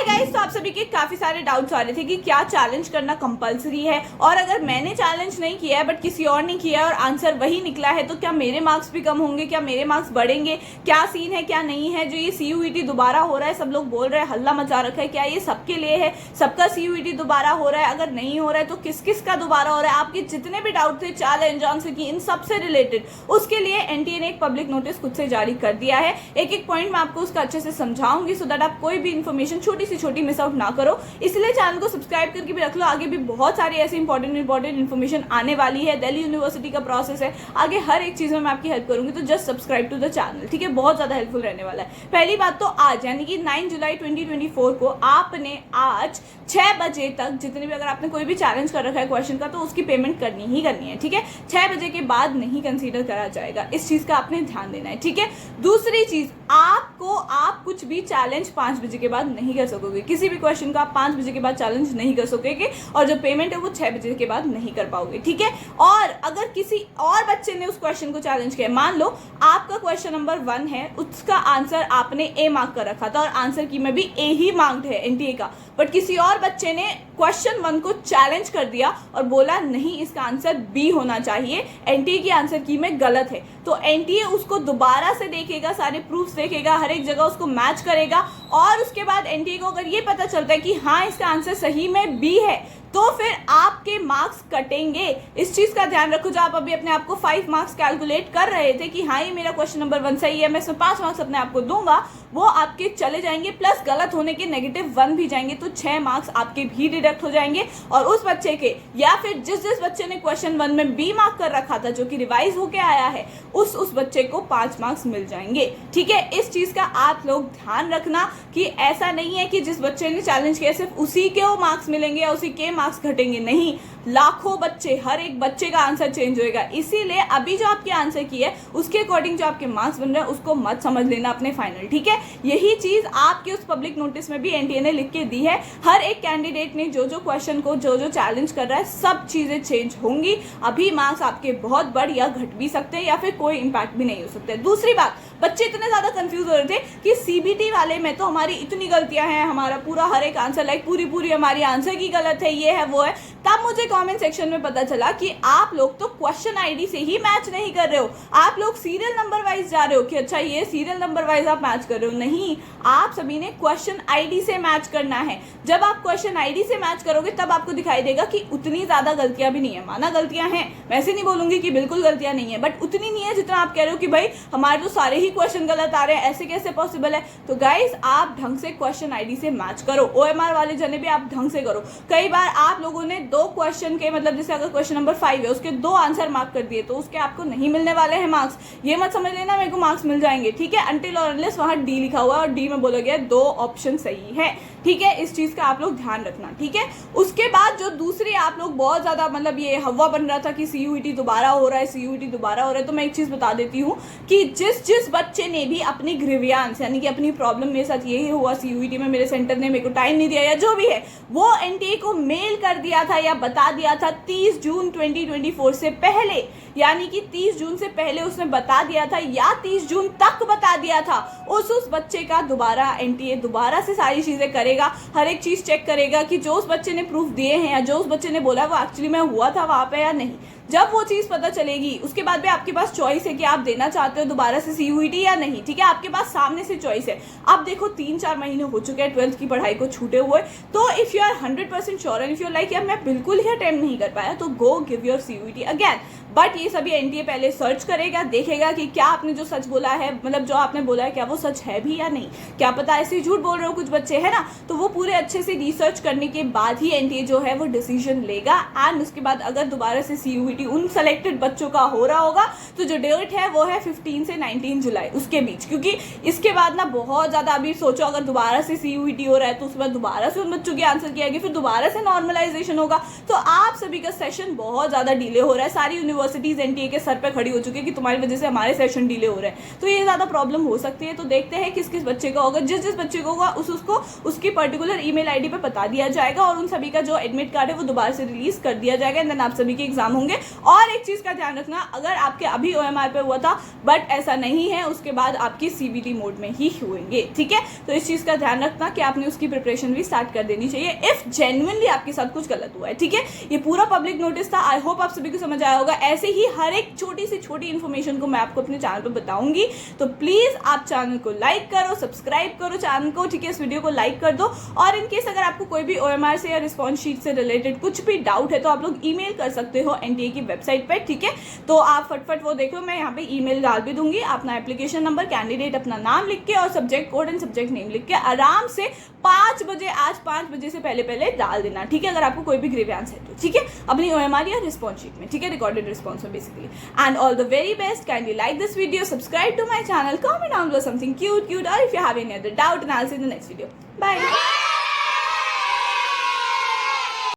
Hi guys, तो आप सभी के काफी सारे डाउट्स आ रहे थे कि क्या चैलेंज करना कंपलसरी है, और अगर मैंने चैलेंज नहीं किया है बट किसी और ने किया है और आंसर वही निकला है तो क्या मेरे मार्क्स भी कम होंगे, क्या मेरे मार्क्स बढ़ेंगे, क्या सीन है क्या नहीं है। जो ये CUET दोबारा हो रहा है, सब लोग बोल रहे हैं, हल्ला मचा रखा है, क्या ये सबके लिए है, सबका CUET दोबारा हो रहा है? अगर नहीं हो रहा है तो किस किस का दोबारा हो रहा है? आपके जितने भी डाउट थे चैलेंज आंसर की इन सबसे रिलेटेड, उसके लिए NTA ने एक पब्लिक नोटिस खुद से जारी कर दिया है। एक एक पॉइंट मैं आपको उसका अच्छे से समझाऊंगी सो दैट आप कोई भी इन्फॉर्मेशन छोटी से छोटी मिस आउट ना करो। इसलिए चैनल को सब्सक्राइब करके भी रख लो, आगे भी बहुत सारी ऐसी इंपॉर्टेंट इन्फॉर्मेशन आने वाली है। दिल्ली यूनिवर्सिटी का प्रोसेस है, आगे हर एक चीज में मैं आपकी हेल्प करूंगी, तो just subscribe to the channel, ठीक है? बहुत ज्यादा हेल्पफुल रहने वाला है। पहली बात तो आज यानी कि 9 जुलाई 2024 को आपने आज 6 बजे तक जितने भी, अगर आपने कोई भी चैलेंज कर रखा है क्वेश्चन का, तो उसकी पेमेंट करनी ही करनी है, ठीक है? 6 बजे के बाद नहीं कंसीडर करा जाएगा, इस चीज का आपने ध्यान देना है, ठीक है? दूसरी चीज, आप कुछ भी चैलेंज 5 बजे के बाद नहीं कर सकोगे। किसी भी क्वेश्चन का आप 5 बजे के बाद चैलेंज नहीं कर सकोगे, और जो पेमेंट है वो 6 बजे के बाद नहीं कर पाओगे, ठीक है? और अगर किसी और बच्चे ने उस क्वेश्चन को चैलेंज किया, मान लो आपका क्वेश्चन नंबर 1 है, उसका आंसर आपने A मार्क कर रखा था और आंसर की में भी A ही मार्क्ड है NTA का, बट किसी और बच्चे ने क्वेश्चन 1 को चैलेंज कर दिया और बोला नहीं इसका आंसर B होना चाहिए, NTA की आंसर की में गलत है, तो NTA उसको दोबारा से देखेगा, सारे प्रूफ्स देखेगा, हर एक जगह उसको मैच करेगा, और उसके बाद NTA को अगर ये पता चलता है कि हाँ इसका आंसर सही में B है, तो फिर आपके मार्क्स कटेंगे। इस चीज का ध्यान रखो। जो आप अभी अपने आप को 5 मार्क्स कैलकुलेट कर रहे थे कि हाँ ये मेरा क्वेश्चन नंबर 1 सही है, मैं इसमें 5 मार्क्स अपने आप को दूंगा, वो आपके चले जाएंगे, प्लस गलत होने के -1 भी जाएंगे, तो 6 मार्क्स आपके भी डिडक्ट हो जाएंगे। और उस बच्चे के, या फिर जिस बच्चे ने क्वेश्चन 1 में B मार्क कर रखा था, जो कि रिवाइज होके आया है, उस बच्चे को 5 मार्क्स मिल जाएंगे, ठीक है? इस चीज का आप लोग ध्यान रखना कि ऐसा नहीं है कि जिस बच्चे ने चैलेंज किया सिर्फ उसी के वो मार्क्स मिलेंगे या उसी के मार्क्स घटेंगे, नहीं, लाखों बच्चे, हर एक बच्चे का आंसर चेंज होएगा। इसीलिए अभी जो आपके आंसर की है उसके अकॉर्डिंग जो आपके मार्क्स बन रहे हैं उसको मत समझ लेना अपने फाइनल, ठीक है? यही चीज आपके उस पब्लिक नोटिस में भी NTA ने लिख के दी है। हर एक कैंडिडेट ने जो क्वेश्चन को जो चैलेंज कर रहा है, सब चीजें चेंज होंगी। अभी मार्क्स आपके बहुत बढ़ या घट भी सकते हैं, या फिर कोई इंपैक्ट भी नहीं हो सकता है। दूसरी बात, बच्चे इतने ज्यादा कंफ्यूज हो रहे थे कि CBT वाले में तो हमारी इतनी गलतियां हैं, हमारा पूरा हर एक आंसर लाइक पूरी हमारी आंसर की गलत है, ये है वो है। तब मुझे कमेंट सेक्शन में पता चला कि आप लोग तो क्वेश्चन आईडी से ही मैच नहीं कर रहे हो, आप लोग सीरियल नंबर वाइज जा रहे हो कि अच्छा ये सीरियल नंबर वाइज आप मैच कर रहे हो। नहीं, आप सभी ने क्वेश्चन आईडी से मैच करना है। जब आप क्वेश्चन आईडी से मैच करोगे तब आपको दिखाई देगा कि उतनी ज्यादा गलतियां भी नहीं है। माना गलतियां हैं, वैसे नहीं बोलूंगी कि बिल्कुल गलतियां नहीं है, बट उतनी नहीं है जितना आप कह रहे हो कि भाई हमारे तो सारे ही क्वेश्चन गलत आ रहे हैं, ऐसे कैसे पॉसिबल है? तो गाइस, आप ढंग से क्वेश्चन आईडी से मैच करो। OMR वाले जने भी आप ढंग से करो। कई बार आप लोगों ने 2 क्वेश्चन के, मतलब जैसे अगर क्वेश्चन नंबर 5 है उसके 2 आंसर मार्क कर दिए, तो उसके आपको नहीं मिलने वाले हैं मार्क्स। ये मत समझ लेना मेरे को मार्क्स मिल जाएंगे, ठीक है? अनटिल और अनलेस वहां D लिखा हुआ है और D में बोला गया 2 ऑप्शन सही है, ठीक है? इस चीज का आप लोग ध्यान रखना, ठीक है? उसके बाद जो दूसरी आप लोग बहुत ज्यादा, मतलब ये हवा बन रहा था कि CUET दोबारा हो रहा है, CUET दोबारा हो रहा है, तो मैं एक चीज बता देती हूँ कि जिस बच्चे ने भी अपनी ग्रीवियांस यानी कि अपनी प्रॉब्लम, मेरे साथ यही हुआ CUET में, मेरे सेंटर ने मेरे को टाइम नहीं दिया या जो भी है, वो NTA को मेल कर दिया था या बता दिया था 30 जून 2024 से पहले, यानी कि 30 जून से पहले उसने बता दिया था या 30 जून तक बता दिया था, उस बच्चे का दोबारा NTA दोबारा से सारी चीजें करेगा, हर एक चीज चेक करेगा कि जो उस बच्चे ने प्रूफ दिए हैं या जो उस बच्चे ने बोला वो एक्चुअली में हुआ था वहां पे या नहीं। जब वो चीज पता चलेगी उसके बाद भी आपके पास चॉइस है कि आप देना चाहते हो दोबारा से CUET या नहीं, ठीक है? आपके पास सामने से चॉइस है। अब देखो 3-4 महीने हो चुके हैं 12th की पढ़ाई को छूटे हुए, तो if you are 100% sure and if you like यार मैं बिल्कुल ही अटेम्प्ट नहीं कर पाया, तो go give your CUET again. But ये सभी NTA पहले सर्च करेगा, देखेगा कि क्या आपने जो सच बोला है, मतलब जो आपने बोला है क्या वो सच है भी या नहीं। क्या पता ऐसे ही झूठ बोल रहे हो कुछ बच्चे, है ना? तो वो पूरे अच्छे से रिसर्च करने के बाद ही NTA जो है वो डिसीजन लेगा। एंड उसके बाद अगर दोबारा से CUET उन सेलेक्टेड बच्चों का हो रहा होगा, तो जो डेट है वो है 15 से 19 जुलाई, उसके बीच। क्योंकि इसके बाद ना बहुत ज्यादा, अभी सोचो अगर दोबारा से CUET हो रहा है तो उसके बाद दोबारा से उन बच्चों के आंसर किया गया, फिर दोबारा से नॉर्मलाइजेशन होगा, तो आप सभी का सेशन बहुत ज्यादा डिले हो रहा है। सारी यूनिवर्सिटीज एनटीए के सर पे खड़ी हो चुकी है कि तुम्हारी वजह से हमारे सेशन डिले हो रहे हैं। तो ये ज़्यादा प्रॉब्लम हो सकती है। तो देखते हैं किस किस बच्चे का होगा, जिस जिस बच्चे को होगा उसको उसकी पर्टिकुलर ईमेल आईडी पे बता दिया जाएगा और उन सभी का जो एडमिट कार्ड है वो दोबारा से रिलीज कर दिया जाएगा। एंड देन आप सभी के एग्जाम होंगे। और एक चीज़ का ध्यान रखना, अगर आपके अभी OMR पे हुआ था बट ऐसा नहीं है, उसके बाद आपकी CBT मोड में ही होंगे, ठीक है। तो इस चीज़ का ध्यान रखना कि आपने उसकी प्रिपरेशन भी स्टार्ट कर देनी चाहिए इफ जेन्युइनली आपके साथ कुछ गलत हुआ है, ठीक है। ये पूरा पब्लिक नोटिस था। आई होप आप सभी को समझ आया होगा। ऐसे ही हर एक छोटी से छोटी इन्फॉर्मेशन को मैं आपको अपने चैनल पर बताऊंगी। तो प्लीज आप चैनल को लाइक करो, सब्सक्राइब करो चैनल को, ठीक है। इस वीडियो को लाइक कर दो। और इन केस अगर आपको कोई भी OMR से या रिस्पॉन्स शीट से रिलेटेड कुछ भी डाउट है तो आप लोग ईमेल कर सकते हो NTA की वेबसाइट पर, ठीक है। तो आप फटफट वो देखो, मैं यहाँ पे ईमेल डाल भी दूंगी। अपना एप्लीकेशन नंबर, कैंडिडेट, अपना नाम लिख के और subject code and subject name लिख के आराम से 5 बजे, आज 5 बजे से पहले डाल देना, ठीक है। अगर आपको कोई भी ग्रीवेंस है तो, ठीक है, अपनी OMR या रिस्पॉन्स शीट में, ठीक है, रिकॉर्डेड रिस्पॉन्स में basically. And all the very best, kindly like this video, subscribe to my channel, comment down below something cute, और if you have any other doubt, and I will see you in the next video. Bye.